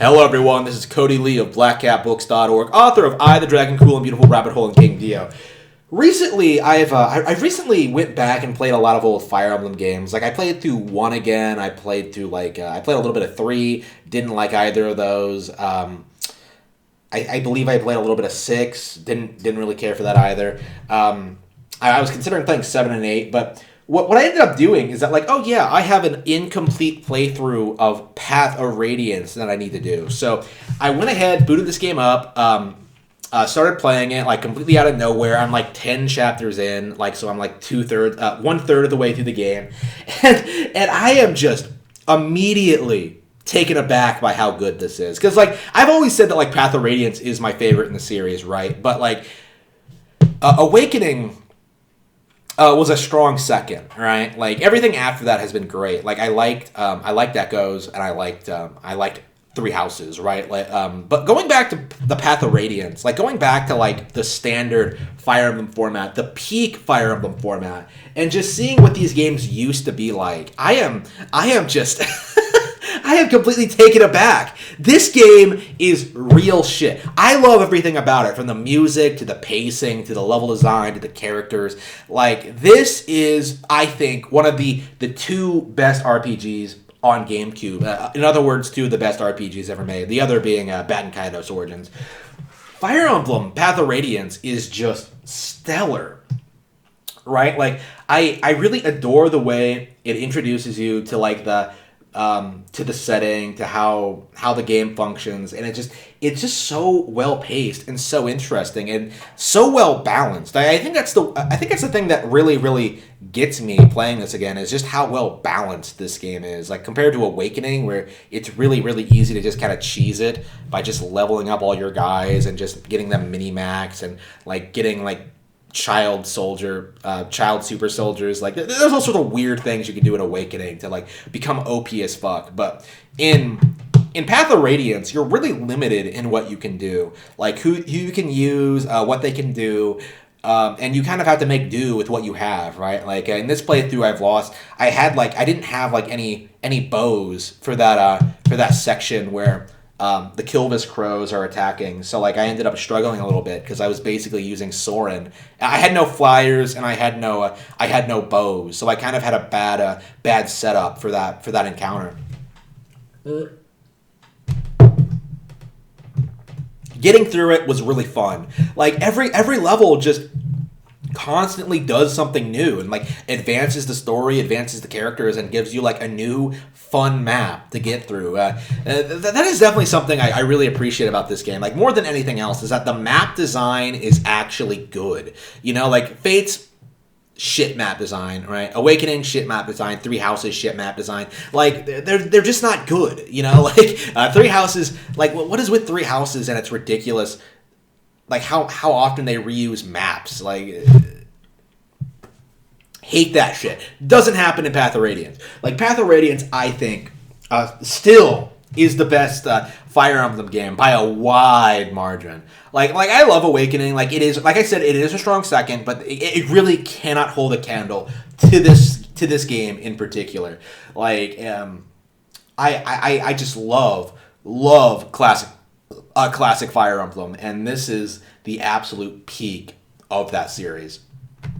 Hello, everyone. This is Cody Lee of BlackCatBooks.org, author of I, the Dragon, Cruel and Beautiful, Rabbit Hole, and King Dio. Recently, I recently went back and played a lot of old Fire Emblem games. Like I played through 1 again. I played through I played a little bit of 3. Didn't like either of those. I believe I played a little bit of 6. Didn't really care for that either. I was considering playing 7 and 8, but what I ended up doing is that, I have an incomplete playthrough of Path of Radiance that I need to do. So I went ahead, booted this game up, started playing it, completely out of nowhere. I'm 10 chapters in, so I'm 1/3 of the way through the game. And I am just immediately taken aback by how good this is. Because, I've always said that, Path of Radiance is my favorite in the series, right? But, Awakening was a strong second, right? Everything after that has been great. I liked Echoes, and I liked Three Houses, right? But going back to the Path of Radiance, going back to the standard Fire Emblem format, the peak Fire Emblem format, and just seeing what these games used to be like, I am just I am completely taken aback. This game is real shit. I love everything about it, from the music to the pacing to the level design to the characters. This is, I think, one of the 2 best RPGs on GameCube. In other words, 2 of the best RPGs ever made. The other being Baten Kaitos Origins. Fire Emblem Path of Radiance is just stellar, right? I really adore the way it introduces you to to the setting, to how the game functions, and it's just so well paced and so interesting and so well balanced. I think that's the thing that really gets me playing this again, is just how well balanced this game is. Compared to Awakening, where it's really easy to just kind of cheese it by just leveling up all your guys and just getting them mini max and getting child super soldiers. There's all sorts of weird things you can do in Awakening to become OP as fuck. But in Path of Radiance, you're really limited in what you can do, who you can use, what they can do, and you kind of have to make do with what you have, right? In this playthrough, I didn't have any bows for that section where the Kilvis crows are attacking, so I ended up struggling a little bit because I was basically using Soren. I had no flyers and I had no bows, so I kind of had a bad setup for that encounter. Getting through it was really fun. Every level just constantly does something new and advances the story, advances the characters, and gives you a new fun map to get through. That is definitely something I really appreciate about this game. More than anything else, is that the map design is actually good. Fate's shit map design, right? Awakening, shit map design. Three Houses, shit map design. They're just not good. Three Houses, what is with Three Houses and it's ridiculous how often they reuse maps. Hate that shit. Doesn't happen in Path of Radiance. Path of Radiance, I think, still is the best Fire Emblem game by a wide margin. I love Awakening. It is, like I said, it is a strong second, but it really cannot hold a candle to this game in particular. I just love classic Fire Emblem, and this is the absolute peak of that series.